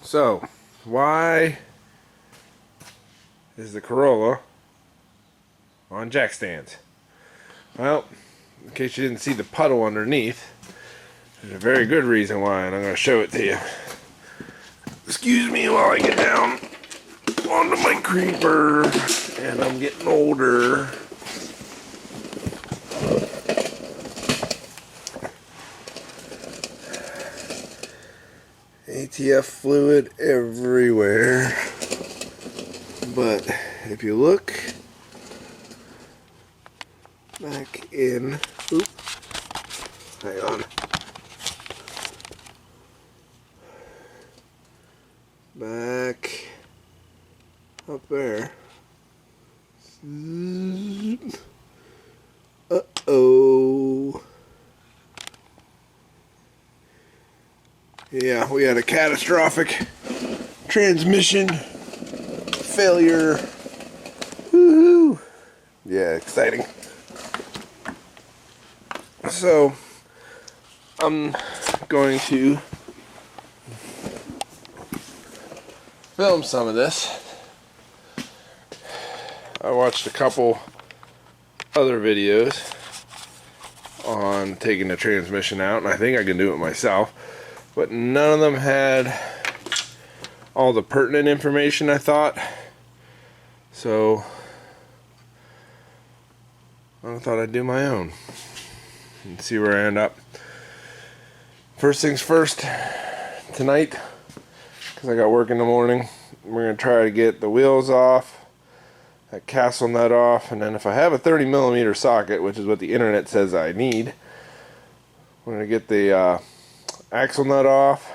So, why is the Corolla on jack stands? Well, in case you didn't see the puddle underneath, there's a very good reason why, and I'm going to show it to you. Excuse me while I get down onto my creeper, and I'm getting older. ATF fluid everywhere, but if you look back in, hang on, back up there, uh-oh. Yeah, we had a catastrophic transmission failure. Woohoo! Yeah, exciting. So, I'm going to film some of this. I watched a couple other videos on taking the transmission out, and I think I can do it myself. But none of them had all the pertinent information, I thought. So I thought I'd do my own and see where I end up. First things first, tonight, because I got work in the morning, we're going to try to get the wheels off, that castle nut off, and then if I have a 30mm socket, which is what the internet says I need, we're going to get the axle nut off,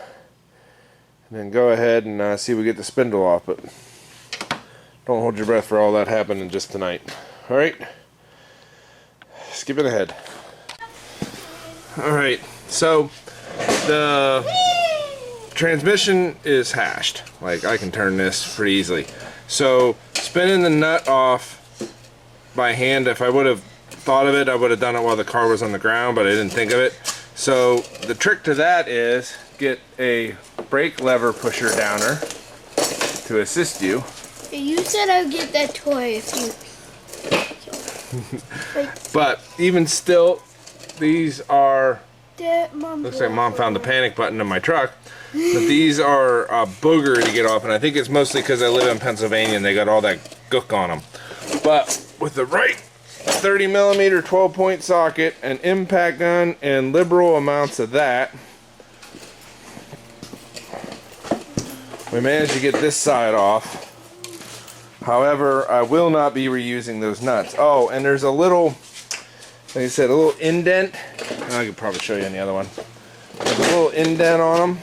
and then go ahead and see if we get the spindle off, but don't hold your breath for all that happening just tonight. Alright, skipping ahead. Alright, so the transmission is hashed. Like, I can turn this pretty easily. So spinning the nut off by hand, if I would have thought of it, I would have done it while the car was on the ground, but I didn't think of it. So the trick to that is get a brake lever pusher downer to assist you. You said I'd get that toy if you... But even still, these are... Mom, looks like Mom found the panic button in my truck. But these are a booger to get off, and I think it's mostly because I live in Pennsylvania and they got all that gook on them. But with the right 30mm 12-point socket, an impact gun, and liberal amounts of that, we managed to get this side off. However, I will not be reusing those nuts. Oh, and there's a little, like I said, a little indent. I could probably show you on the other one. There's a little indent on them.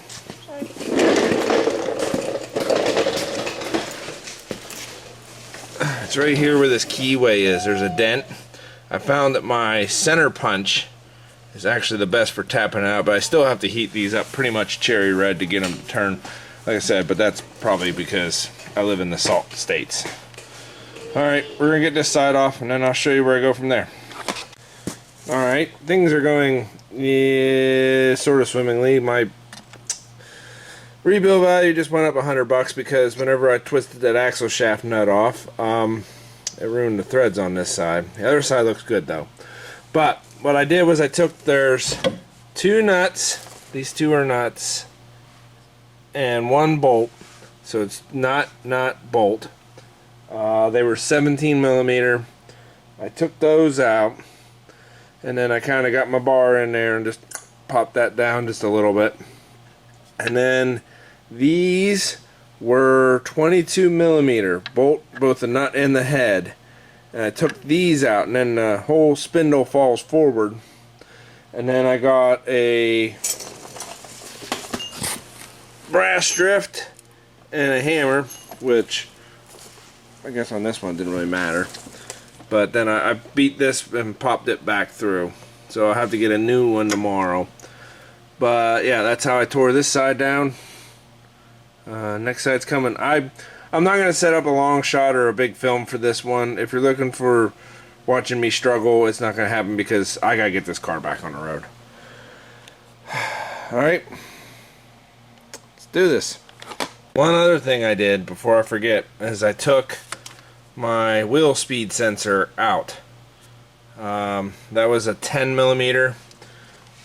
It's right here where this keyway is. There's a dent. I found that my center punch is actually the best for tapping it out, but I still have to heat these up pretty much cherry red to get them to turn, like I said, but that's probably because I live in the salt states. Alright, we're going to get this side off, and then I'll show you where I go from there. Alright, things are going sort of swimmingly. My rebuild value just went up $100 because whenever I twisted that axle shaft nut off, it ruined the threads on this side. The other side looks good though. But what I did was I took, there's two nuts, these two are nuts, and one bolt, so it's not bolt. They were 17mm. I took those out, and then I kind of got my bar in there and just popped that down just a little bit. And then these were 22mm, both the nut and the head. And I took these out, and then the whole spindle falls forward. And then I got a brass drift and a hammer, which I guess on this one didn't really matter. But then I beat this and popped it back through. So I'll have to get a new one tomorrow. But yeah, that's how I tore this side down. Next side's coming. I'm not going to set up a long shot or a big film for this one. If you're looking for watching me struggle, it's not going to happen because I got to get this car back on the road. Alright, let's do this. One other thing I did before I forget is I took my wheel speed sensor out. That was a 10 millimeter.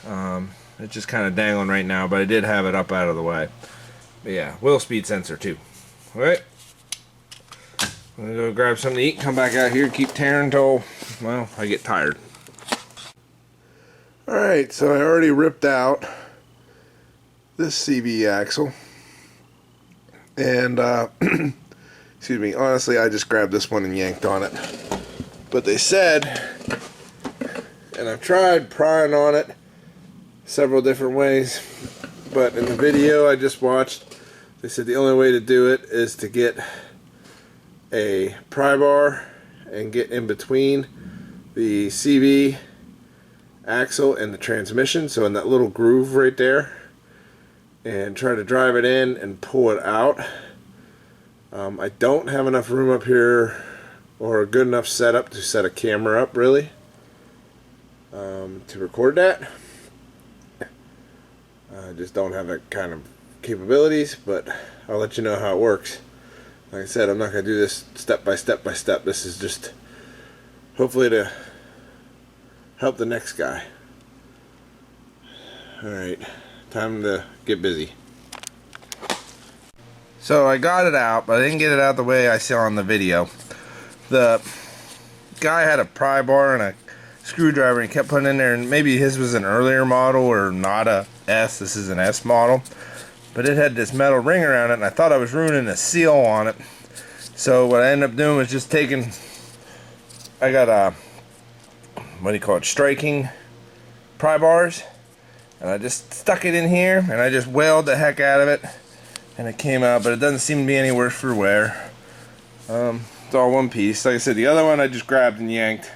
It's just kind of dangling right now, but I did have it up out of the way. But yeah, wheel speed sensor too. Alright. I'm gonna go grab something to eat, come back out here, keep tearing until, well, I get tired. Alright, so I already ripped out this CV axle. And, excuse me, honestly, I just grabbed this one and yanked on it. But they said, and I've tried prying on it several different ways, but in the video I just watched, they said the only way to do it is to get a pry bar and get in between the CV axle and the transmission, so in that little groove right there, and try to drive it in and pull it out. I don't have enough room up here or a good enough setup to set a camera up really to record that. I just don't have that kind of capabilities, but I'll let you know how it works. Like I said, I'm not going to do this step by step by step. This is just hopefully to help the next guy. Alright, time to get busy. So I got it out, but I didn't get it out the way I saw on the video. The guy had a pry bar and a screwdriver and he kept putting in there, and maybe his was an earlier model or not a S. This is an S model. But it had this metal ring around it, and I thought I was ruining a seal on it. So what I ended up doing was just taking, I got a, what do you call it, striking pry bars, and I just stuck it in here and I just wailed the heck out of it, and it came out, but it doesn't seem to be any worse for wear. It's all one piece. Like I said, the other one I just grabbed and yanked.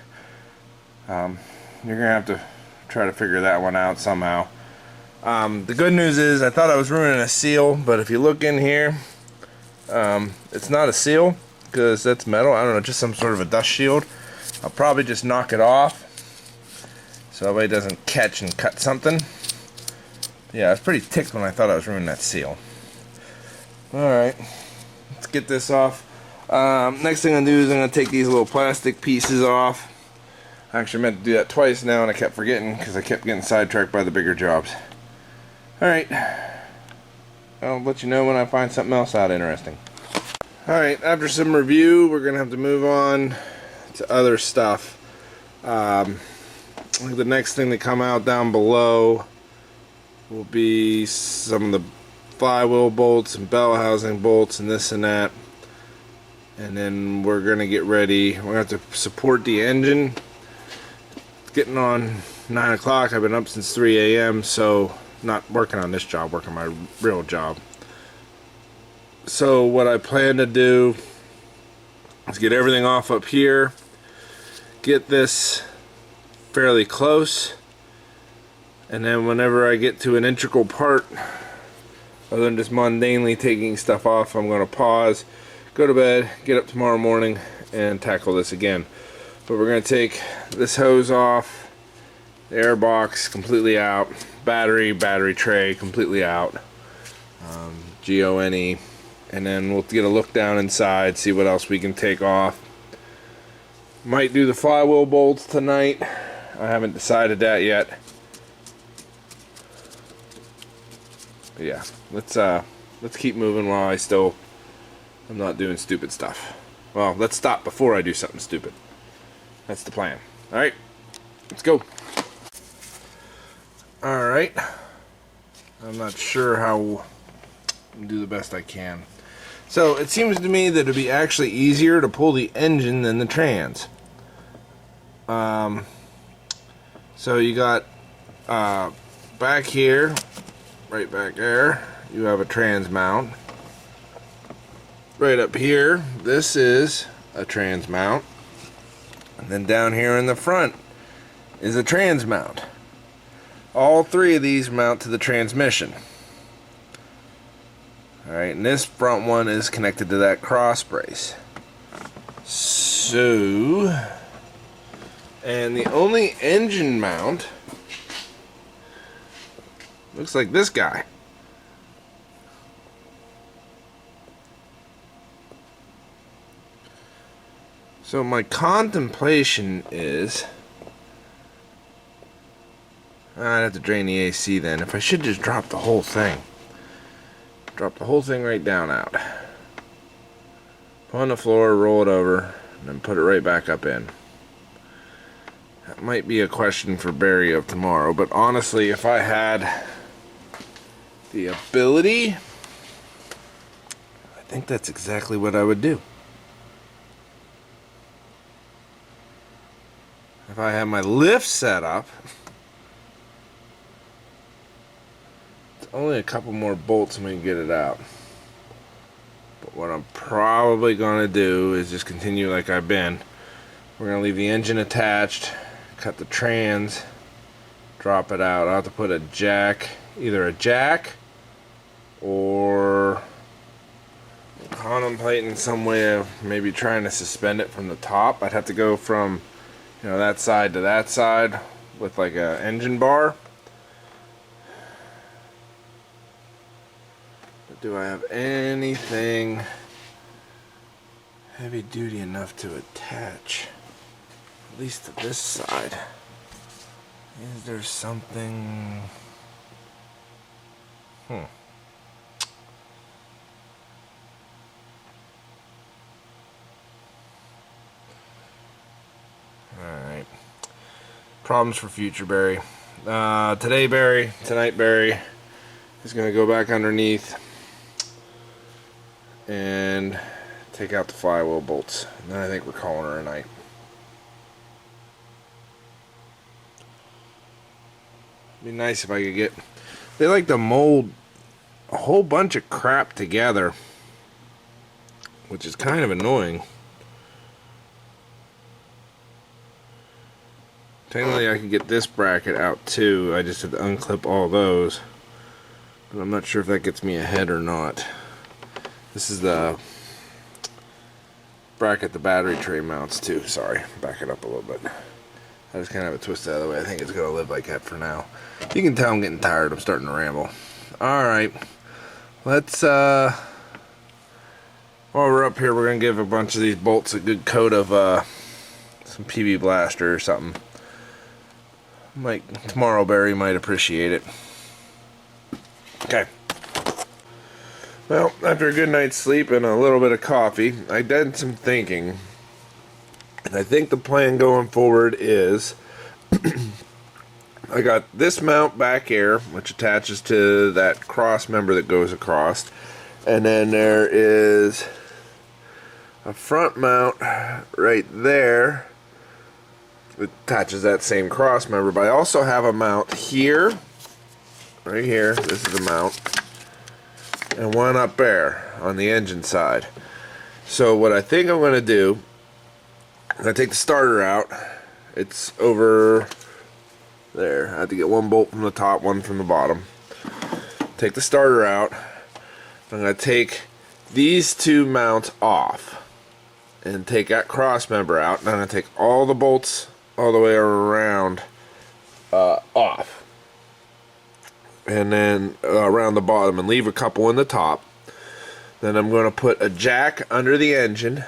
You're gonna have to try to figure that one out somehow. The good news is I thought I was ruining a seal, but if you look in here, it's not a seal because that's metal. I don't know, just some sort of a dust shield. I'll probably just knock it off so that way it doesn't catch and cut something. Yeah, I was pretty ticked when I thought I was ruining that seal. Alright, let's get this off. Next thing I'm gonna do is I'm gonna take these little plastic pieces off. I actually meant to do that twice now and I kept forgetting because I kept getting sidetracked by the bigger jobs. Alright, I'll let you know when I find something else out interesting. Alright, after some review, we're gonna have to move on to other stuff. The next thing to come out down below will be some of the flywheel bolts and bell housing bolts and this and that. And then we're gonna get ready. We're gonna have to support the engine. It's getting on 9 o'clock. I've been up since 3 a.m. so not working on this job, working my real job. So what I plan to do is get everything off up here, get this fairly close, and then whenever I get to an integral part, other than just mundanely taking stuff off, I'm going to pause, go to bed, get up tomorrow morning, and tackle this again. But we're going to take this hose off, the air box completely out, battery tray completely out, GONE, and then we'll get a look down inside, see what else we can take off. Might do the flywheel bolts tonight. I haven't decided that yet. But yeah, let's keep moving while I'm not doing stupid stuff. Well, let's stop before I do something stupid. That's the plan. Alright, let's go. Alright. I'm not sure how to do the best I can. So, it seems to me that it'd be actually easier to pull the engine than the trans. So you got back here, right back there, you have a trans mount. Right up here, this is a trans mount. And then down here in the front is a trans mount. All three of these mount to the transmission. Alright, and this front one is connected to that cross brace. So, and the only engine mount looks like this guy. So my contemplation is, I'd have to drain the AC then. If I should just drop the whole thing. Drop the whole thing right down out. Put on the floor, roll it over, and then put it right back up in. That might be a question for Barry of tomorrow, but honestly, if I had the ability, I think that's exactly what I would do. If I had my lift set up, it's only a couple more bolts and we can get it out. But what I'm probably going to do is just continue like I've been. We're going to leave the engine attached, cut the trans, drop it out. I'll have to put a jack, either a jack or contemplating some way of maybe trying to suspend it from the top. I'd have to go from, you know, that side to that side with like a engine bar. But do I have anything heavy duty enough to attach, at least to this side? Is there something? Alright. Problems for future Barry. Tonight Barry is going to go back underneath and take out the flywheel bolts. And then I think we're calling her a night. It'd be nice if I could get... They like to mold a whole bunch of crap together, which is kind of annoying. Technically I could get this bracket out too. I just have to unclip all those. But I'm not sure if that gets me ahead or not. This is the bracket the battery tray mounts to. Sorry, back it up a little bit. I just kind of have it twisted out of the way. I think it's going to live like that for now. You can tell I'm getting tired. I'm starting to ramble. Alright. Let's, while we're up here, we're going to give a bunch of these bolts a good coat of some PB Blaster or something. Tomorrow Barry might appreciate it. Okay. Well, after a good night's sleep and a little bit of coffee, I did some thinking. And I think the plan going forward is I got this mount back here, which attaches to that cross member that goes across. And then there is a front mount right there. It attaches that same cross member, but I also have a mount here, right here, this is the mount, and one up there on the engine side. So what I think I'm going to do, I'm going to take the starter out. It's over there. I have to get one bolt from the top, one from the bottom. Take the starter out. I'm going to take these two mounts off and take that cross member out, and I'm going to take all the bolts all the way around off, and then around the bottom, and leave a couple in the top. Then I'm going to put a jack under the engine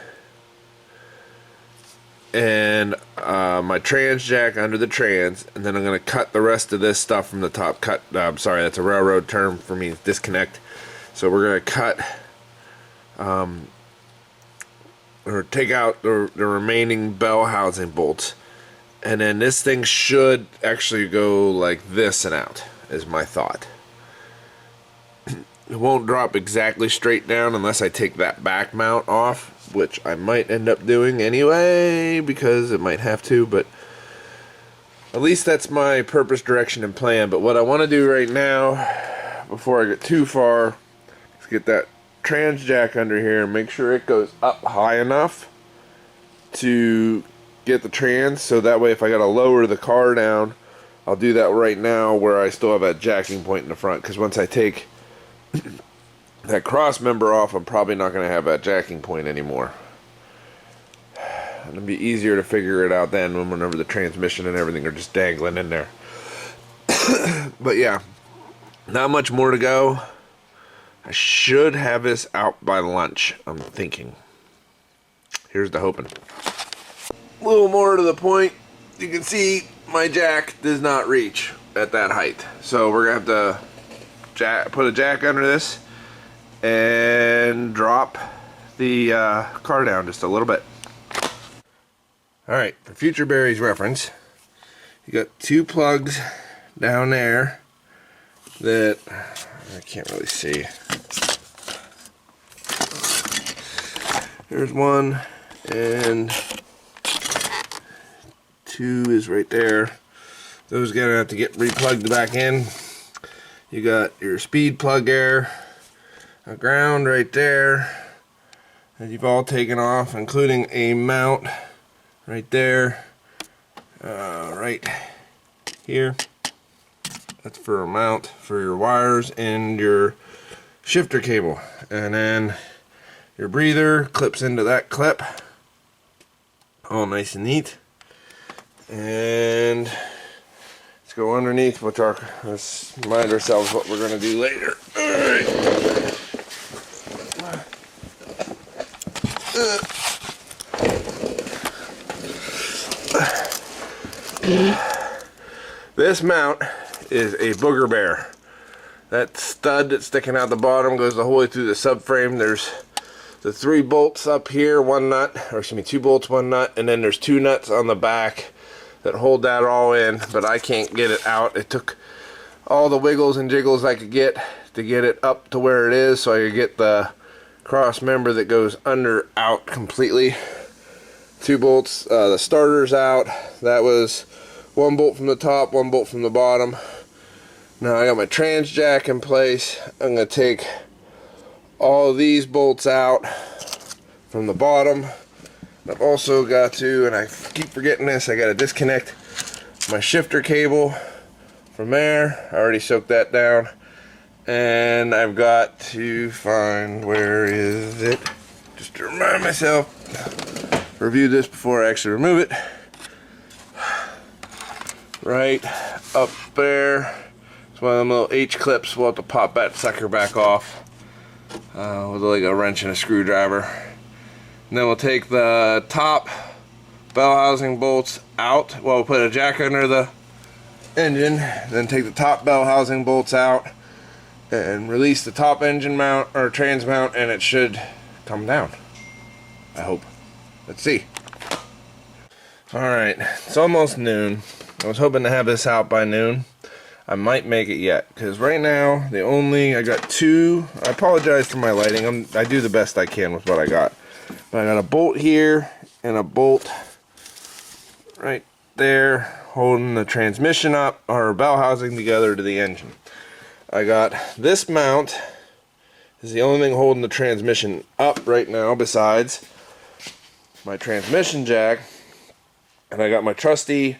and my trans jack under the trans, and then I'm going to cut the rest of this stuff from the top. I'm sorry, that's a railroad term for me, disconnect. So we're going to cut or take out the remaining bell housing bolts. And then this thing should actually go like this and out, is my thought. It won't drop exactly straight down unless I take that back mount off, which I might end up doing anyway, because it might have to, but at least that's my purpose, direction, and plan. But what I want to do right now, before I get too far, is get that trans jack under here and make sure it goes up high enough to get the trans, so that way if I gotta lower the car down, I'll do that right now where I still have that jacking point in the front, because once I take that cross member off, I'm probably not going to have that jacking point anymore. It'll be easier to figure it out then, whenever the transmission and everything are just dangling in there. But yeah, not much more to go. I should have this out by lunch, I'm thinking. Here's the hoping. a little more to the point, you can see my jack does not reach at that height. So we're going to have to put a jack under this and drop the car down just a little bit. Alright, for future Barry's reference, you got 2 plugs down there that I can't really see. There's 1 and 2 is right there. Those are gonna have to get replugged back in. You got your speed plug there, a ground right there that you've all taken off, including a mount right there, right here. That's for a mount for your wires and your shifter cable. And then your breather clips into that clip, all nice and neat. And let's go underneath, let's remind ourselves what we're going to do later. Alright. This mount is a booger bear. That stud that's sticking out the bottom goes the whole way through the subframe. There's the 3 bolts up here, 1 nut, or excuse me, 2 bolts, 1 nut, and then there's 2 nuts on the back that hold that all in, but I can't get it out. It took all the wiggles and jiggles I could get to get it up to where it is so I could get the cross member that goes under out completely. 2 bolts, the starter's out. That was 1 bolt from the top, 1 bolt from the bottom. Now I got my trans jack in place. I'm going to take all these bolts out from the bottom. I've also got to, and I keep forgetting this, I got to disconnect my shifter cable from there. I already soaked that down. And I've got to find, where is it? Just to remind myself, review this before I actually remove it. Right up there. It's one of them little H clips. We'll have to pop that sucker back off with like a wrench and a screwdriver. And then we'll take the top bell housing bolts out. Well, we'll put a jack under the engine, then take the top bell housing bolts out and release the top engine mount or trans mount, and it should come down. I hope. Let's see. Alright, it's almost noon. I was hoping to have this out by noon. I might make it yet, because right now I got 2. I apologize for my lighting. I do the best I can with what I got. But I got a bolt here and a bolt right there holding the transmission up, or bell housing together to the engine. I got this mount is the only thing holding the transmission up right now besides my transmission jack, and I got my trusty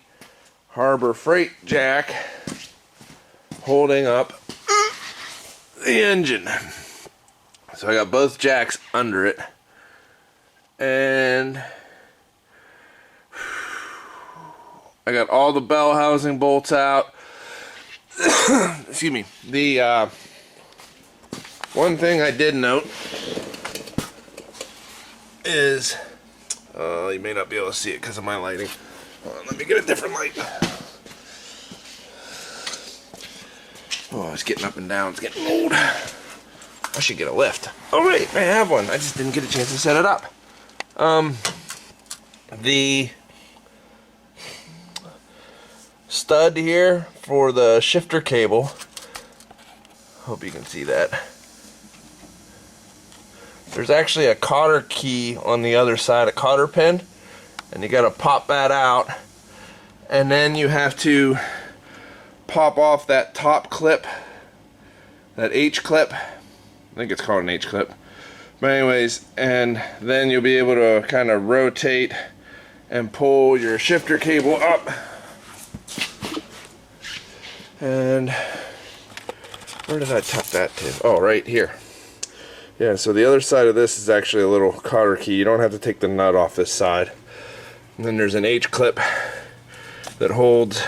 Harbor Freight jack holding up the engine. So I got both jacks under it, and I got all the bell housing bolts out. Excuse me. The one thing I did note is you may not be able to see it because of my lighting. Hold on, let me get a different light. Oh, it's getting up and down. It's getting old. I should get a lift. Oh wait, I have one. I just didn't get a chance to set it up. The stud here for the shifter cable. Hope you can see that. There's actually a cotter key on the other side, a cotter pin, and you got to pop that out, and then you have to pop off that top clip, that H clip. I think it's called an H clip. But anyways, and then you'll be able to kind of rotate and pull your shifter cable up. And where did I tuck that to? Oh, right here. Yeah, so the other side of this is actually a little cotter key. You don't have to take the nut off this side. And then there's an H clip that holds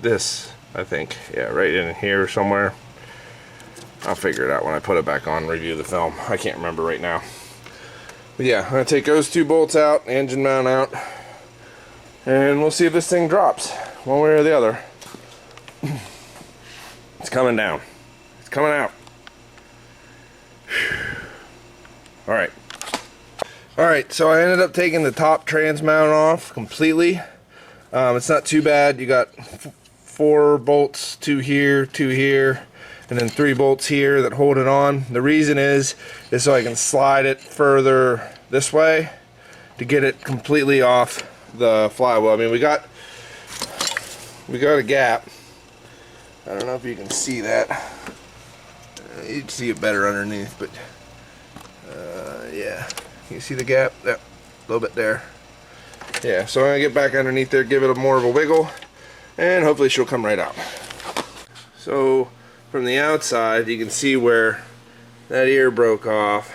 this, I think. Yeah, right in here somewhere. I'll figure it out when I put it back on, review the film. I can't remember right now. But yeah, I'm gonna take those 2 bolts out, engine mount out, and we'll see if this thing drops one way or the other. It's coming down. It's coming out. Alright. Alright, so I ended up taking the top trans mount off completely. It's not too bad. You got 4 bolts, 2 here, and then 3 bolts here that hold it on. The reason is so I can slide it further this way to get it completely off the flywheel. I mean, we got a gap. I don't know if you can see that. You can see it better underneath, but yeah, you see the gap? Yeah, a little bit there. Yeah, so I'm gonna get back underneath there, give it more of a wiggle, and hopefully she'll come right out. So from the outside, you can see where that ear broke off,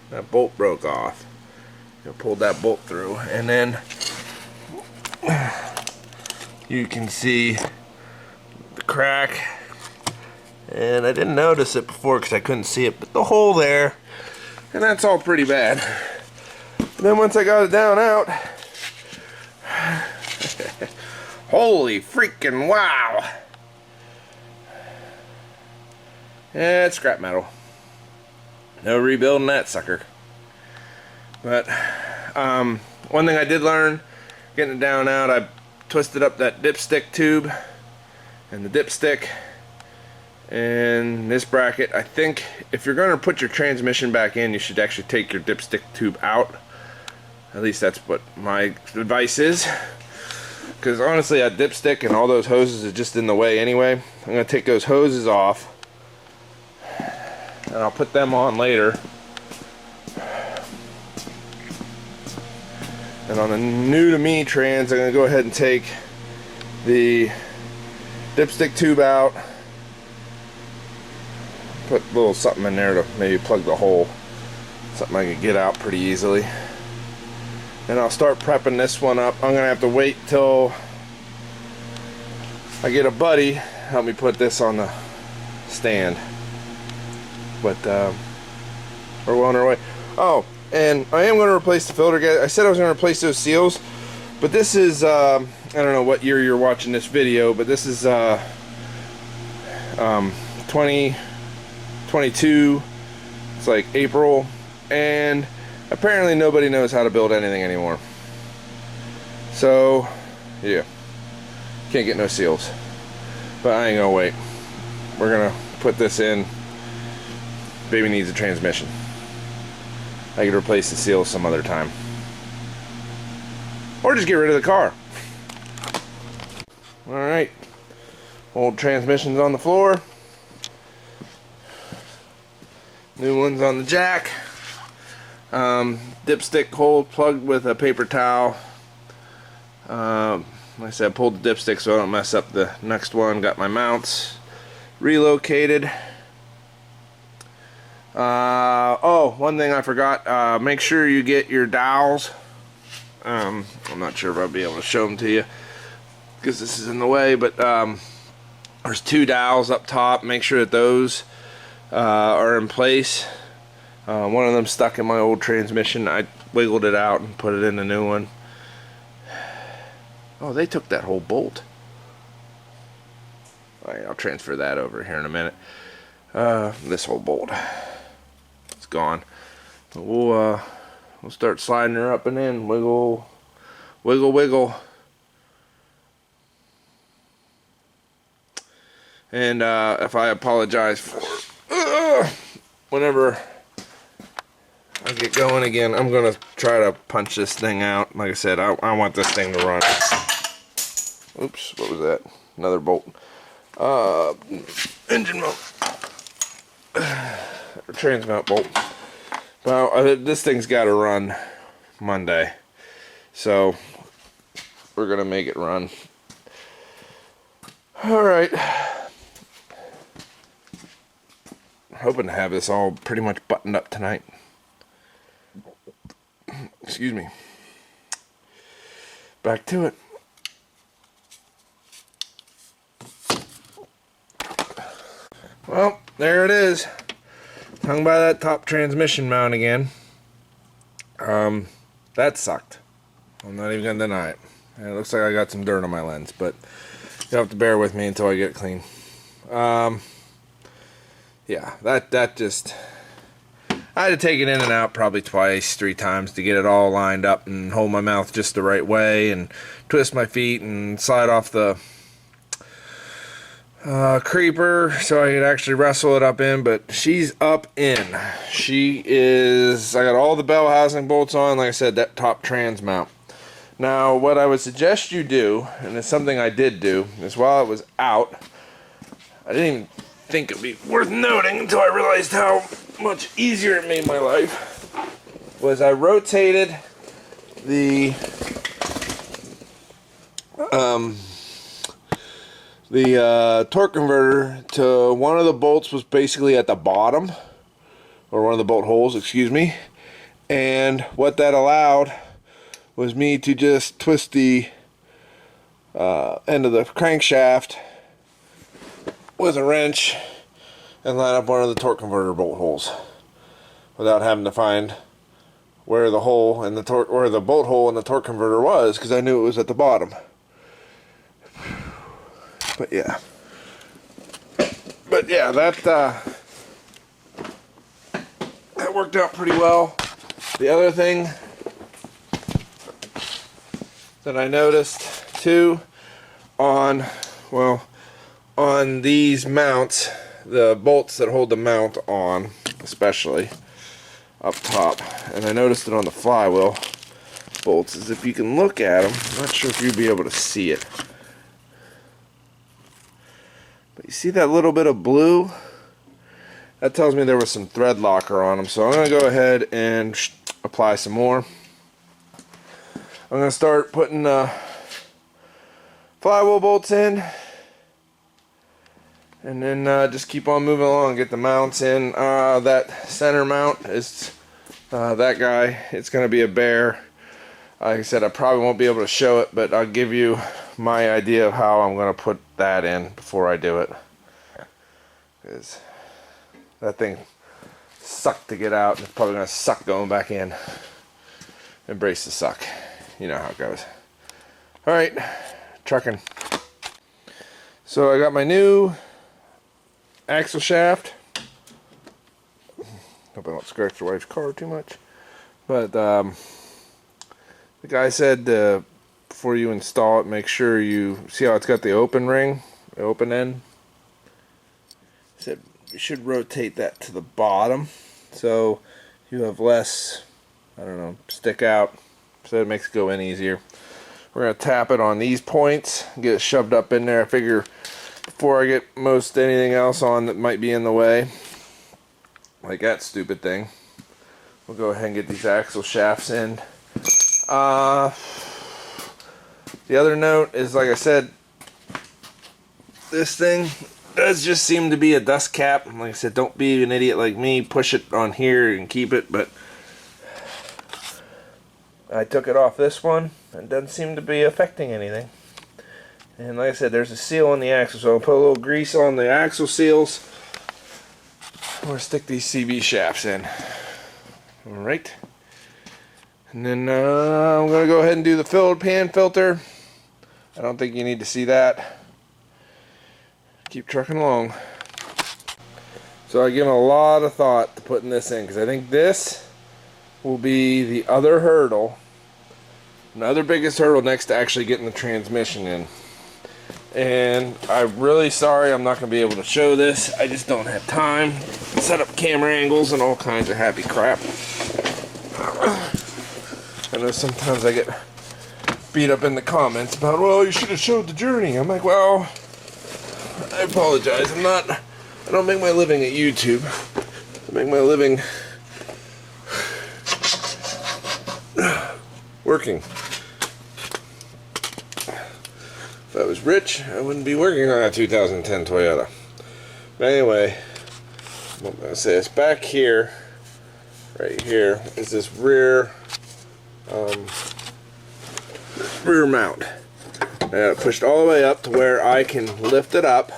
that bolt broke off. I pulled that bolt through, and then you can see the crack, and I didn't notice it before because I couldn't see it, but the hole there, and that's all pretty bad. And then once I got it down out, holy freaking wow! Yeah, it's scrap metal. No rebuilding that sucker. But one thing I did learn getting it down out, I twisted up that dipstick tube and the dipstick and this bracket. I think if you're going to put your transmission back in, you should actually take your dipstick tube out. At least that's what my advice is, because honestly that dipstick and all those hoses are just in the way anyway. I'm going to take those hoses off and I'll put them on later. And on the new to me trans, I'm going to go ahead and take the dipstick tube out, put a little something in there to maybe plug the hole, something I can get out pretty easily. And I'll start prepping this one up. I'm going to have to wait till I get a buddy help me put this on the stand. But we're on our way. Oh, and I am going to replace the filter guys. I said I was going to replace those seals, but this is I don't know what year you're watching this video, but this is 2022. It's like April, and apparently nobody knows how to build anything anymore. So yeah, can't get no seals. But I ain't gonna wait. We're gonna put this in. Baby needs a transmission. I could replace the seals some other time, or just get rid of the car. Alright, old transmission's on the floor, new one's on the jack. Dipstick hole plugged with a paper towel. Like I said, I pulled the dipstick so I don't mess up the next one. Got my mounts relocated. Oh, one thing I forgot, make sure you get your dowels. I'm not sure if I'll be able to show them to you because this is in the way, but there's 2 dowels up top. Make sure that those are in place. One of them stuck in my old transmission. I wiggled it out and put it in the new one. Oh, they took that whole bolt. Alright, I'll transfer that over here in a minute. This whole bolt, it's gone. But we'll start sliding her up and in. Wiggle, wiggle, wiggle. And if I apologize for whenever I get going again, I'm gonna try to punch this thing out. Like I said, I want this thing to run. Oops, what was that? Another bolt. Engine mount. Or trans mount bolt. Well, this thing's got to run Monday, so we're gonna make it run. All right. Hoping to have this all pretty much buttoned up tonight. Excuse me. Back to it. Well, there it is. Hung by that top transmission mount again. That sucked. I'm not even gonna deny it. And it looks like I got some dirt on my lens, but you'll have to bear with me until I get it clean. Yeah, that just, I had to take it in and out probably twice, 3 times to get it all lined up and hold my mouth just the right way and twist my feet and slide off the creeper so I could actually wrestle it up in. But she's up in. She is, I got all the bell housing bolts on, like I said, that top trans mount. Now what I would suggest you do, and it's something I did do, is while it was out, I didn't even think it'd be worth noting until I realized how much easier it made my life, was I rotated the torque converter to one of the bolts was basically at the bottom, or one of the bolt holes, excuse me, and what that allowed was me to just twist the end of the crankshaft with a wrench and line up one of the torque converter bolt holes without having to find where the hole in the torque, or the bolt hole in the torque converter was, because I knew it was at the bottom. But yeah, that worked out pretty well. The other thing that I noticed too on these mounts, the bolts that hold the mount on, especially up top, and I noticed it on the flywheel bolts, is if you can look at them, I'm not sure if you'll be able to see it, but you see that little bit of blue? That tells me there was some thread locker on them, so I'm going to go ahead and apply some more. I'm going to start putting flywheel bolts in, and then just keep on moving along, get the mounts in. That center mount is that guy. It's going to be a bear. Like I said, I probably won't be able to show it, but I'll give you my idea of how I'm going to put that in before I do it, because that thing sucked to get out, and it's probably going to suck going back in. Embrace the suck. You know how it goes. Alright, trucking. So I got my new axle shaft. Hope I don't scratch the wife's car too much. But the guy said before you install it, make sure you see how it's got the open ring, the open end. He said you should rotate that to the bottom so you have less, I don't know, stick out, so it makes it go in easier. We're going to tap it on these points, get it shoved up in there. I figure before I get most anything else on that might be in the way, like that stupid thing, we'll go ahead and get these axle shafts in. The other note is, like I said, this thing does just seem to be a dust cap. Like I said, don't be an idiot like me, push it on here and keep it, but I took it off this one and it doesn't seem to be affecting anything. And like I said, there's a seal on the axle, so I'll put a little grease on the axle seals or stick these CV shafts in. Alright. And then I'm going to go ahead and do the filled pan filter. I don't think you need to see that. Keep trucking along. So I give a lot of thought to putting this in, because I think this will be the other hurdle, another biggest hurdle next to actually getting the transmission in. And I'm really sorry I'm not going to be able to show this. I just don't have time. Set up camera angles and all kinds of happy crap. I know sometimes I get beat up in the comments about, well, you should have showed the journey. I'm like, well, I apologize. I don't make my living at YouTube. I make my living working. If I was rich, I wouldn't be working on a 2010 Toyota. But anyway, what I'm going to say is back here, right here, is this rear mount. I got it pushed all the way up to where I can lift it up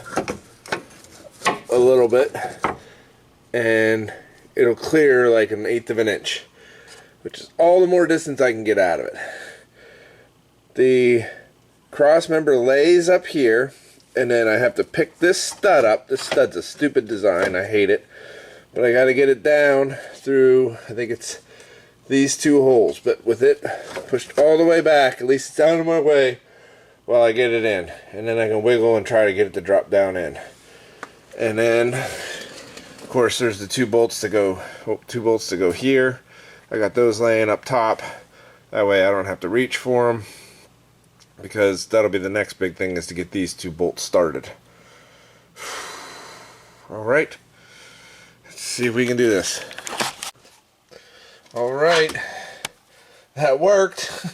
a little bit and it'll clear like 1/8 of an inch. which is all the more distance I can get out of it. The cross member lays up here, and then I have to pick this stud up. This stud's a stupid design, I hate it, but I got to get it down through, I think it's these two holes, but with it pushed all the way back, at least it's out of my way while I get it in, and then I can wiggle and try to get it to drop down in. And then of course there's the two bolts to go here. I got those laying up top, that way I don't have to reach for them, because that'll be the next big thing, is to get these two bolts started. Alright, let's see if we can do this. Alright, that worked.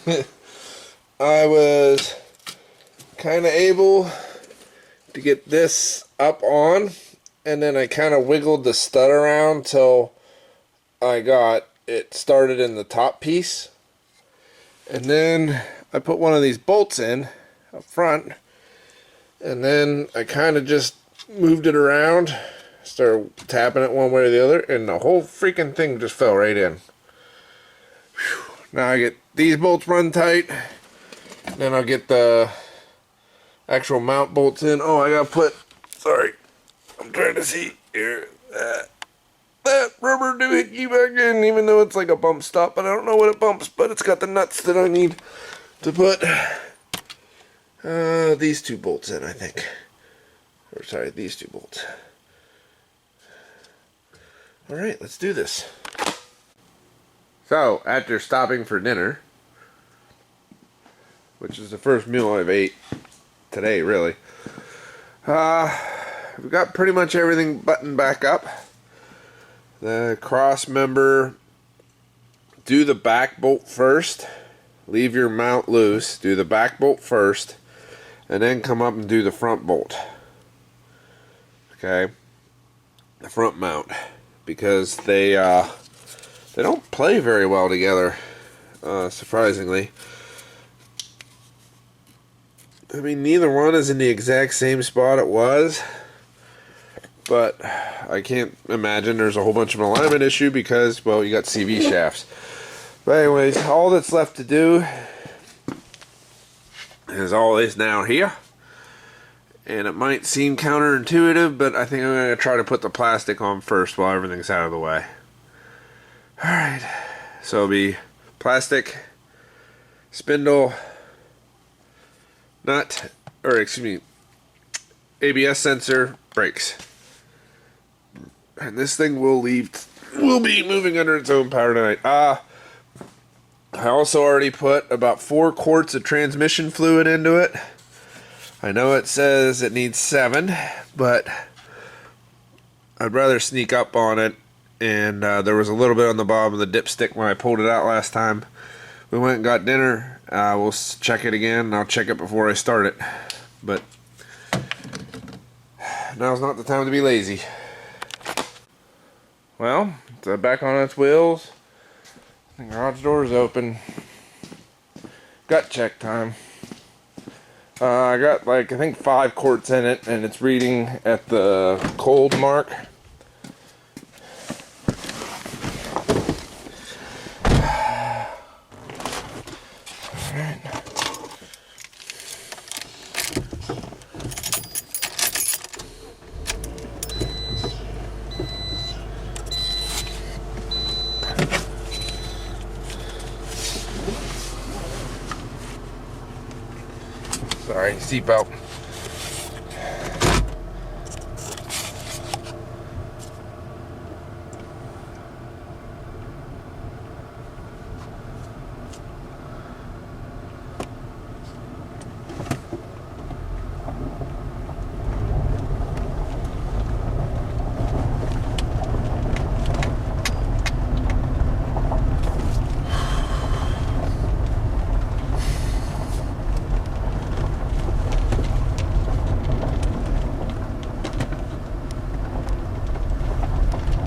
I was kind of able to get this up on, and then I kind of wiggled the stud around till I got it started in the top piece. And then I put one of these bolts in up front, and then I kind of just moved it around, started tapping it one way or the other, and the whole freaking thing just fell right in. Now I get these bolts run tight, then I'll get the actual mount bolts in. Oh, I gotta put, sorry, I'm trying to see here, that rubber doohickey back in, even though it's like a bump stop, but I don't know what it bumps, but it's got the nuts that I need to put these two bolts in, I think. Or sorry, these two bolts. Alright, let's do this. So, after stopping for dinner, which is the first meal I've ate today, really, we've got pretty much everything buttoned back up. The cross member, do the back bolt first, leave your mount loose, do the back bolt first, and then come up and do the front bolt. Okay, the front mount, because they don't play very well together, surprisingly. I mean, neither one is in the exact same spot it was, but I can't imagine there's a whole bunch of an alignment issue because, well, you got CV shafts. But anyways, all that's left to do is all this down here. And it might seem counterintuitive, but I think I'm going to try to put the plastic on first while everything's out of the way. Alright, so it'll be plastic, spindle, nut, or excuse me, ABS sensor, brakes. And this thing will be moving under its own power tonight. I also already put about 4 quarts of transmission fluid into it. I know it says it needs 7, but I'd rather sneak up on it. And there was a little bit on the bottom of the dipstick when I pulled it out last time. We went and got dinner. We'll check it again. I'll check it before I start it. But now's not the time to be lazy. Well, it's back on its wheels. The garage door is open. Gut check time. I got like, I think 5 quarts in it, and it's reading at the cold mark. Sorry, seatbelt.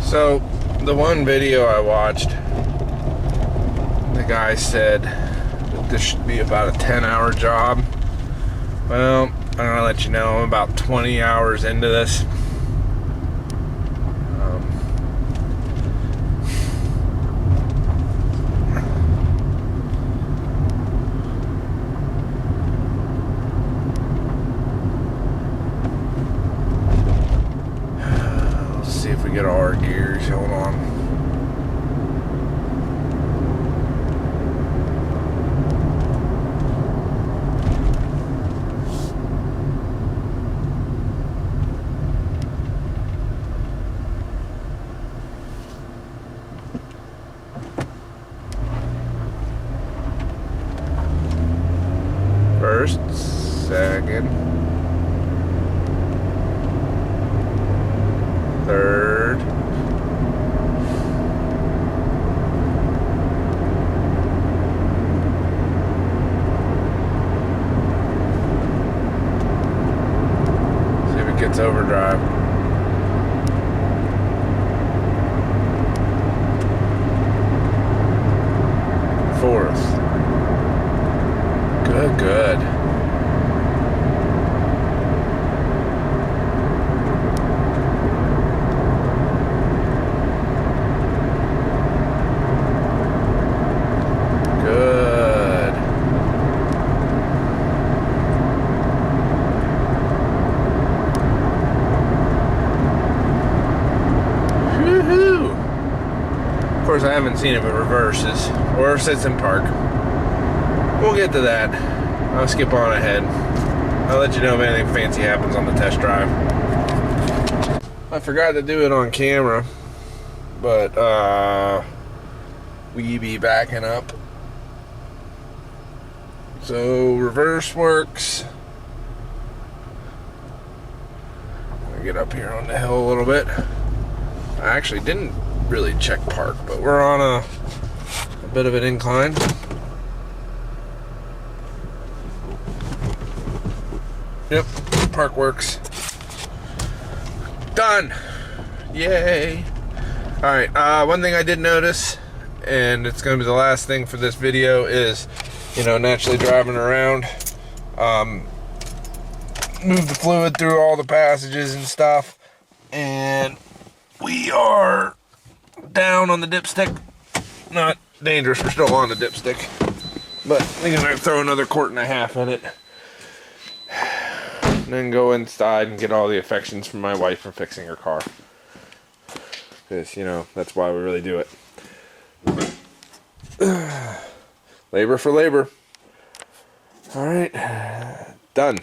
So, the one video I watched, the guy said that this should be about a 10-hour job. Well, I'm gonna let you know, I'm about 20 hours into this. get all our gears. Hold on. First, second, third, see if it gets overdrive. Fourth. Good. Good. Woohoo! Of course, I haven't seen if it reverses or if it's in park. We'll get to that. I'll skip on ahead. I'll let you know if anything fancy happens on the test drive. I forgot to do it on camera, but we be backing up. So reverse works. I'll get up here on the hill a little bit. I actually didn't really check park, but we're on a bit of an incline. Yep, park works. Done! Yay! Alright, one thing I did notice, and it's going to be the last thing for this video, is, naturally driving around, move the fluid through all the passages and stuff, and we are down on the dipstick. Not dangerous, we're still on the dipstick, but I think I'm going to throw another 1.5 quart in it. And then go inside and get all the affections from my wife for fixing her car. Because, that's why we really do it. Labor for labor. Alright. Done.